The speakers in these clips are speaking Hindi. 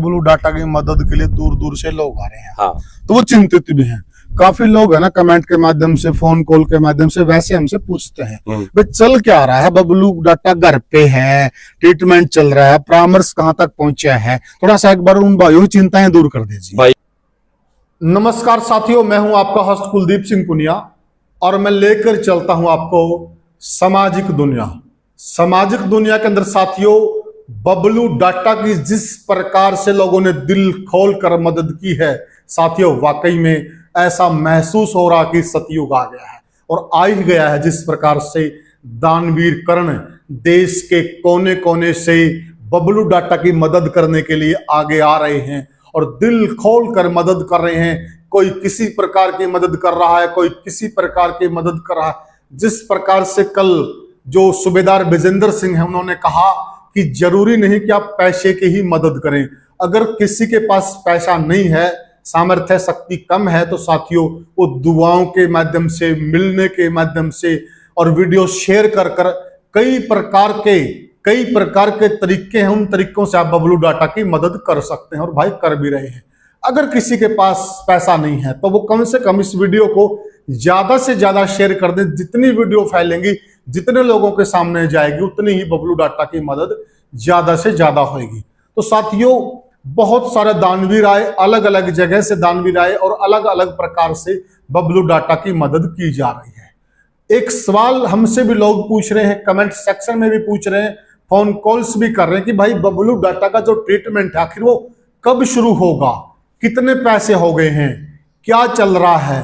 बबलू डाटा की मदद के लिए दूर दूर से लोग आ रहे हैं। हाँ। तो वो चिंतित भी हैं। काफी लोग है ना कमेंट के माध्यम से, फोन कॉल के माध्यम से वैसे हमसे पूछते हैं भाई चल क्या रहा है, बबलू डाटा घर पे है, ट्रीटमेंट चल रहा है, परामर्श कहाँ तक पहुंचा है, थोड़ा सा एक बार उन भाइयों की चिंताएं दूर कर दीजिए भाई। नमस्कार साथियों, मैं हूं आपका होस्ट कुलदीप सिंह पुनिया और मैं लेकर चलता हूं आपको सामाजिक दुनिया। सामाजिक दुनिया के अंदर साथियों बबलू डाटा की जिस प्रकार से लोगों ने दिल खोल कर मदद की है साथियों, वाकई में ऐसा महसूस हो रहा कि सतयुग आ गया है और आ ही गया है। जिस प्रकार से दानवीर कर्ण देश के कोने कोने से बबलू डाटा की मदद करने के लिए आगे आ रहे हैं और दिल खोल कर मदद कर रहे हैं। कोई किसी प्रकार की मदद कर रहा है, कोई किसी प्रकार की मदद कर रहा है। जिस प्रकार से कल जो सूबेदार विजेंद्र सिंह है, उन्होंने कहा कि जरूरी नहीं कि आप पैसे की ही मदद करें। अगर किसी के पास पैसा नहीं है, सामर्थ्य शक्ति कम है, तो साथियों वो दुआओं के माध्यम से, मिलने के माध्यम से और वीडियो शेयर कर कर कई प्रकार के तरीके हैं, उन तरीकों से आप बबलू डाटा की मदद कर सकते हैं और भाई कर भी रहे हैं। अगर किसी के पास पैसा नहीं है तो वो कम से कम इस वीडियो को ज्यादा से ज्यादा शेयर कर दें। जितनी वीडियो फैलेंगी, जितने लोगों के सामने जाएगी, उतनी ही बबलू डाटा की मदद ज्यादा से ज्यादा होगी। तो साथियों बहुत सारे दानवीर आए, अलग अलग जगह से दानवीर आए और अलग अलग प्रकार से बबलू डाटा की मदद की जा रही है। एक सवाल हमसे भी लोग पूछ रहे हैं, कमेंट सेक्शन में भी पूछ रहे हैं, फोन कॉल्स भी कर रहे हैं कि भाई बबलू डाटा का जो ट्रीटमेंट है आखिर वो कब शुरू होगा, कितने पैसे हो गए हैं, क्या चल रहा है,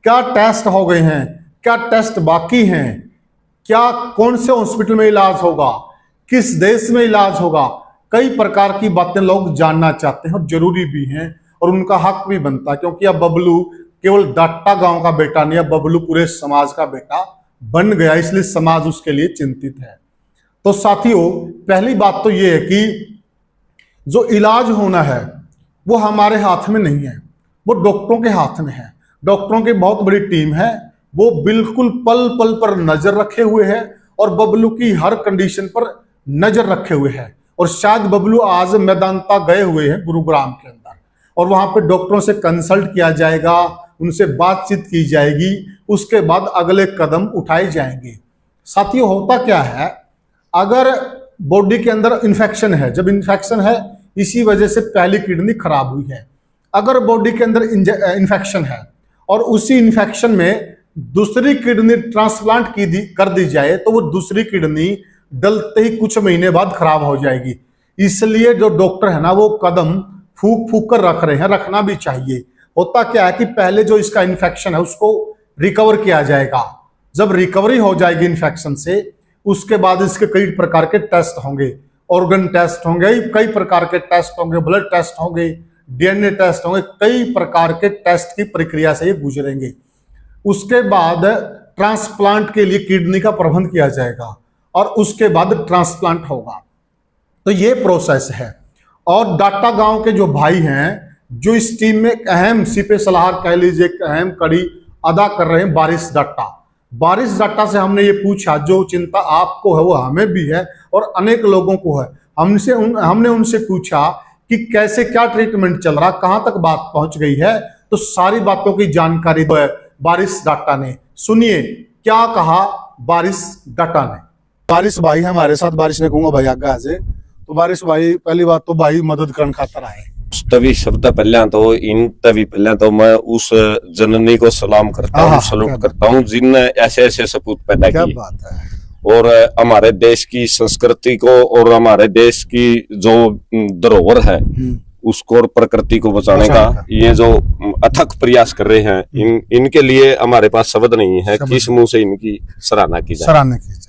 क्या टेस्ट हो गए हैं, क्या टेस्ट बाकी हैं, क्या कौन से हॉस्पिटल में इलाज होगा, किस देश में इलाज होगा। कई प्रकार की बातें लोग जानना चाहते हैं और जरूरी भी हैं और उनका हक भी बनता है, क्योंकि अब बबलू केवल डाटा गांव का बेटा नहीं, अब बबलू पूरे समाज का बेटा बन गया, इसलिए समाज उसके लिए चिंतित है। तो साथियों पहली बात तो यह है कि जो इलाज होना है वो हमारे हाथ में नहीं है, वो डॉक्टरों के हाथ में है। डॉक्टरों की बहुत बड़ी टीम है, वो बिल्कुल पल पल पर नजर रखे हुए है और बबलू की हर कंडीशन पर नजर रखे हुए है। और शायद बबलू आज मैदानता गए हुए हैं गुरुग्राम के अंदर और वहां पे डॉक्टरों से कंसल्ट किया जाएगा, उनसे बातचीत की जाएगी, उसके बाद अगले कदम उठाए जाएंगे। साथियों होता क्या है, अगर बॉडी के अंदर इन्फेक्शन है, जब इन्फेक्शन है इसी वजह से पहली किडनी खराब हुई है, अगर बॉडी के अंदर इन्फेक्शन है और उसी इन्फेक्शन में दूसरी किडनी ट्रांसप्लांट कर दी जाए तो वो दूसरी किडनी डलते ही कुछ महीने बाद खराब हो जाएगी। इसलिए जो डॉक्टर है ना वो कदम फूक फूक कर रख रहे हैं, रखना भी चाहिए। होता क्या है कि पहले जो इसका इन्फेक्शन है उसको रिकवर किया जाएगा। जब रिकवरी हो जाएगी इन्फेक्शन से, उसके बाद इसके कई प्रकार के टेस्ट होंगे, ऑर्गन टेस्ट होंगे, कई प्रकार के टेस्ट होंगे, ब्लड टेस्ट होंगे, डीएनए टेस्ट होंगे, कई प्रकार के टेस्ट की प्रक्रिया से ये गुजरेंगे। उसके बाद ट्रांसप्लांट के लिए किडनी का प्रबंध किया जाएगा और उसके बाद ट्रांसप्लांट होगा। तो ये प्रोसेस है। और डाटा गांव के जो भाई हैं, जो इस टीम में एक अहम सिपे सलाहर कह लीजिए, एक अहम कड़ी अदा कर रहे हैं, बारिश डाटा से हमने ये पूछा, जो चिंता आपको है वो हमें भी है और अनेक लोगों को है। हमने उनसे पूछा कि कैसे क्या ट्रीटमेंट चल रहा, कहां तक बात पहुंच गई है। तो सारी बातों की जानकारी दो है बारिश डाटा ने। सुनिए क्या कहा बारिश डाटा ने। बारिश भाई हमारे साथ, बारिश ने कहूंगा भाई आगे आ जाए। तो बारिश भाई पहली बात तो भाई मदद करने खातर आए। तभी शब्द पहले तो मैं उस जननी को सलाम करता हूँ, सलूट करता हूँ जिनने ऐसे ऐसे सपूत पैदा किए। बात है। और हमारे देश की संस्कृति को और हमारे देश की जो धरोहर है उसको और प्रकृति को बचाने का ये जो अथक प्रयास कर रहे हैं, इनके लिए हमारे पास शब्द नहीं है, किस मुंह से इनकी सराहना की जाए।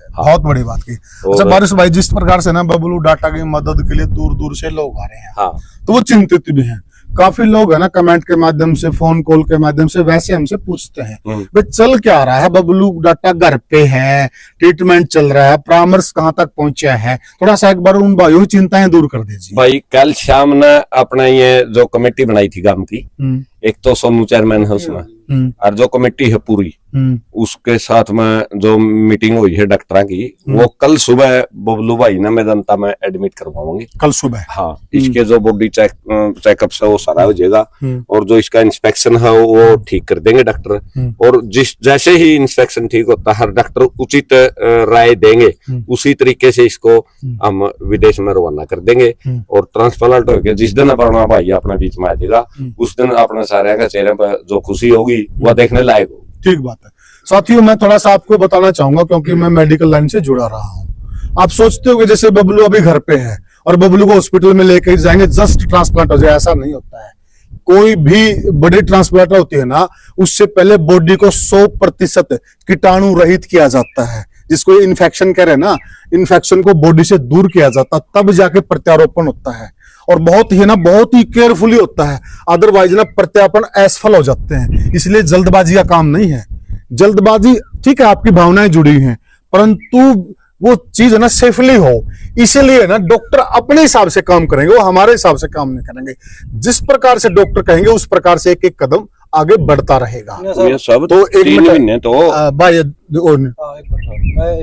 हाँ। बहुत बड़ी बात की। अच्छा बारिश भाई, जिस प्रकार से ना बबलू डाटा की मदद के लिए दूर दूर से लोग आ रहे हैं, हाँ, तो वो चिंतित भी हैं। काफी लोग है ना कमेंट के माध्यम से, फोन कॉल के माध्यम से वैसे हमसे पूछते हैं भाई चल क्या रहा है, बबलू डाटा घर पे है, ट्रीटमेंट चल रहा है, परामर्श कहाँ तक पहुंचा है, थोड़ा सा एक बार उन भाइयों की चिंताएं दूर कर दीजिए। भाई कल शाम ने अपना ये जो कमेटी बनाई थी गांव की, एक तो सोनू चेयरमैन है उसमें, और जो कमेटी है पूरी, उसके साथ में जो मीटिंग हुई है डॉक्टरों की, वो कल सुबह बबलू भाई ने मेदांता में एडमिट करवाओगे कल सुबह। हाँ, इसके जो बॉडी चेकअप है वो सारा हो जाएगा, और जो इसका इंस्पेक्शन है वो ठीक कर देंगे डॉक्टर। और जैसे ही इंस्पेक्शन ठीक होता है, हर डॉक्टर उचित राय देंगे, उसी तरीके से इसको हम विदेश में रवाना कर देंगे। और ट्रांसप्लांट होकर जिस दिन अपना भाई अपने बीच में आ जाएगा, उस दिन अपने सारे का चेहरे पर जो खुशी होगी वह देखने लायक होगी। ठीक बात है साथियों, मैं थोड़ा सा आपको बताना चाहूंगा क्योंकि मैं मेडिकल लाइन से जुड़ा रहा हूँ। आप सोचते हो कि जैसे बबलू अभी घर पे है और बबलू को हॉस्पिटल में लेकर जाएंगे जस्ट ट्रांसप्लांट हो जाए, ऐसा नहीं होता है। कोई भी बड़ी ट्रांसप्लांट होती है ना, उससे पहले बॉडी को 100% कीटाणु रहित किया जाता है, जिसको इन्फेक्शन कह रहे हैं ना, इन्फेक्शन को बॉडी से दूर किया जाता, तब जाके प्रत्यारोपण होता है। और बहुत ही केयरफुली होता है, अदरवाइज ना प्रत्यारोपण असफल हो जाते हैं। इसलिए जल्दबाजी का काम नहीं है। जल्दबाजी ठीक है, आपकी भावनाएं जुड़ी हैं, परंतु वो चीज है ना सेफली हो, इसीलिए ना डॉक्टर अपने हिसाब से काम करेंगे, वो हमारे हिसाब से काम नहीं करेंगे। जिस प्रकार से डॉक्टर कहेंगे उस प्रकार से एक एक कदम आगे बढ़ता रहेगा। ये सब तो एक मिनट तो भाई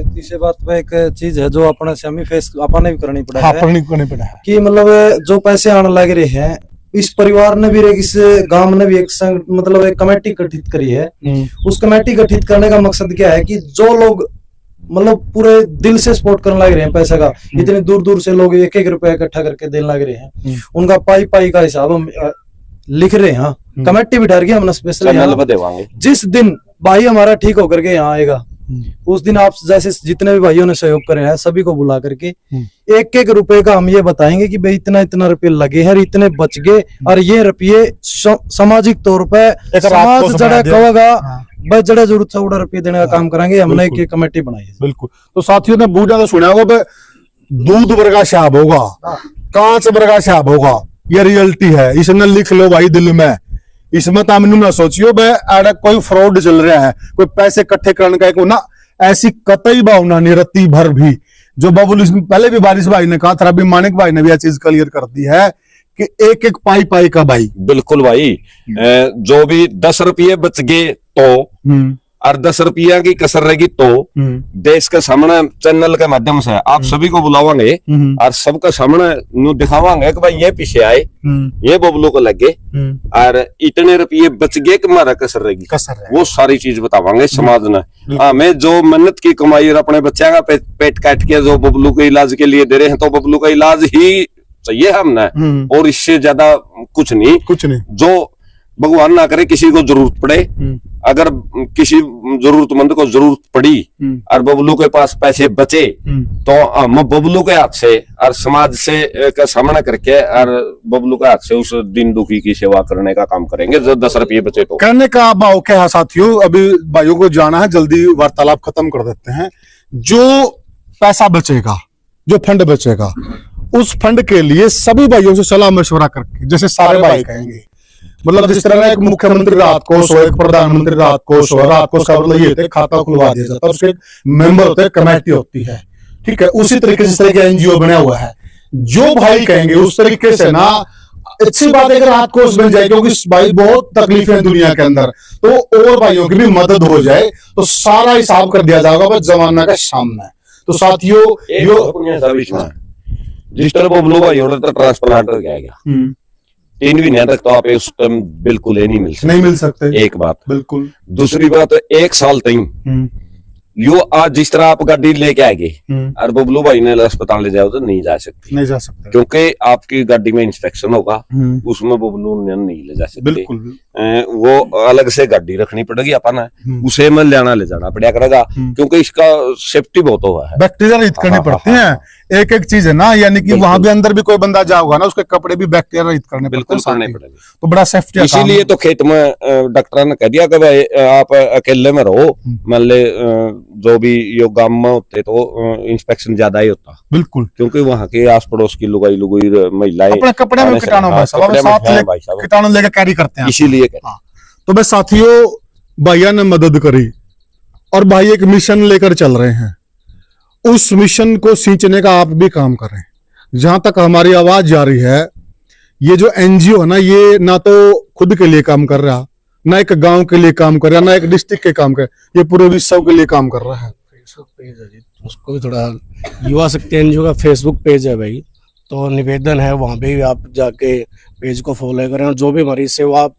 तीसरी बात में एक चीज है जो अपने से हमें फेस अपने भी करनी पड़ा हाँ, है करनी पड़ा है कि मतलब जो पैसे आने लग रहे हैं, इस परिवार ने भी इस गांव ने भी एक मतलब एक कमेटी गठित करी है। उस कमेटी गठित करने का मकसद क्या है कि जो लोग मतलब पूरे दिल से सपोर्ट करने लग रहे हैं, पैसे का इतने दूर दूर से लोग 1-1 रुपया इकट्ठा करके देने लग रहे हैं, उनका पाई का हिसाब हम लिख रहे हैं। हाँ, कमेटी बिठा के हमने स्पेशल जिस दिन भाई हमारा ठीक होकर के यहाँ आएगा, उस दिन आप जैसे जितने भी भाइयों ने सहयोग करे हैं सभी को बुला करके 1-1 रुपए का हम ये बताएंगे कि भाई इतना रुपए लगे हैं, इतने बच गए, और ये रुपये सामाजिक तौर पर समाज जड़ा कहेगा भाई जड़ा जरूरत है उड़ा रुपये देने का काम करेंगे। हमने एक कमेटी बनाई है। बिल्कुल। तो साथियों ने बहुत ज्यादा सुना होगा, दूध वर्गा शाब होगा, कांच वर्गा शाब होगा, ये रियलिटी है। इसने लिख लो भाई दिल में, इसमें तामनू ना सोचियो भाई कोई फ्रॉड चल रहा है, कोई पैसे इकट्ठे करने का एक ना, ऐसी कतई भावना नहीं रत्ती भर भी। जो बबुल इसमें पहले भी बारिश भाई ने कहा था, अभी मानिक भाई ने भी यह चीज क्लियर कर दी है कि एक एक पाई का भाई। बिल्कुल भाई, जो भी 10 रुपये बच गए तो, और 10 रुपया की कसर रहेगी तो देश के सामने चैनल के माध्यम से आप सभी को बुलावांगे और सबके सामने दिखावांगे कि भाई ये पीछे आए, ये बबलू को लगे, और इतने रुपये बच गए कि हमारा कसर रहेगी, वो सारी चीज बतावांगे समाज ने। हमें जो मेहनत की कमाई और अपने बच्चा का पेट काट के जो बबलू के इलाज के लिए दे रहे हैं, तो बबलू का इलाज ही चाहिए हमने, और इससे ज्यादा कुछ नहीं। जो भगवान ना करे किसी को जरूरत पड़े, अगर किसी जरूरतमंद को जरूरत पड़ी और बबलू के पास पैसे बचे, तो हम बबलू के हाथ से और समाज से का सामना करके और बबलू के हाथ से उस दिन दुखी की सेवा करने का काम करेंगे। जो 10 रुपये बचे तो करने का भाव क्या है साथियों, अभी भाइयों को जाना है, जल्दी वार्तालाप खत्म कर देते हैं। जो पैसा बचेगा, जो फंड बचेगा, उस फंड के लिए सभी भाइयों से सलाह मशवरा करके, जैसे सारे भाई कहेंगे, मतलब जिस तरह एक मुख्यमंत्री राहत कोष हो, एक प्रधानमंत्री राहत कोष हो, राहत कोष का मतलब ये होता है खाता खुलवा दिया जाता है, उसके मेंबर होते हैं, कमेटी होती है, ठीक है। उसी तरीके से जिस तरह का एनजीओ बना हुआ है, जो भाई कहेंगे उस तरीके से ना, अच्छी बात है कि राहत कोष बन जाए, क्योंकि भाई बहुत तकलीफ है दुनिया के अंदर, तो और भाइयों की भी मदद हो जाए तो सारा हिसाब कर दिया जाएगा जमाना के सामने। तो साथियों जिस तरह बबलू भाई तो ट्रांसप्लांट हो जाएगा 3 महीने तक, तो आप उस टाइम बिल्कुल नहीं मिल सकते। एक बात। बिल्कुल। दूसरी बात, 1 साल तक यो आज जिस तरह आप गाड़ी लेके आएंगे और बबलू भाई ने अस्पताल ले जाओ तो नहीं जा सकते, क्योंकि आपकी गाड़ी में इंस्पेक्शन होगा, उसमें बबलू ने नहीं ले जा सकते। बिल्कुल। वो अलग से गाड़ी रखनी पड़ेगी अपन, उसे में ले जाना पड़ेगा, क्योंकि इसका सेफ्टी बहुत हुआ है, बैक्टीरिया रहित करनी पड़ती है। एक एक चीज है ना, यानी कि वहां भी अंदर भी कोई बंदा जाओगा ना, उसके कपड़े भी बैक्टीरिया रहित करने पड़ेंगे, तो बड़ा सेफ्टी। इसीलिए तो खेत में डॉक्टर ने कह दिया कि भाई आप अकेले में रहो, मान ले जो भी यो गांव में होते तो इंस्पेक्शन ज्यादा ही होता। बिल्कुल। क्योंकि वहाँ के आस पड़ोस की लुगाई महिलाएं अपने कपड़े में कीटाणु लेकर कैरी करते हैं, इसीलिए। तो बस साथियों, भैया ने मदद करी और भाई एक मिशन लेकर चल रहे हैं, उस मिशन को सींचने का आप भी काम करें। जहां तक हमारी आवाज जा रही है, ये जो एनजीओ है ना, ये ना तो खुद के लिए काम कर रहा, ना एक गांव के लिए काम कर रहा, ना एक डिस्ट्रिक्ट के काम कर, ये पूरे विश्व के लिए काम कर रहा है। फेसबुक पेज है जी, उसको भी थोड़ा, युवा शक्ति एनजीओ का फेसबुक पेज है भाई, तो निवेदन है वहाँ पे भी आप जाके पेज को फॉलो करें, और जो भी हमारी सेवा आप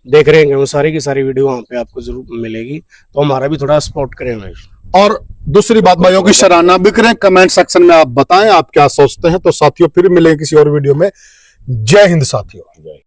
देख रहे हैं वो सारी की सारी वीडियो वहाँ पे आपको जरूर मिलेगी, तो हमारा भी थोड़ा सपोर्ट करें भाई। और दूसरी बात, भाइयों की सराहना भी करें, कमेंट सेक्शन में आप बताएं आप क्या सोचते हैं। तो साथियों फिर मिलेंगे किसी और वीडियो में। जय हिंद साथियों।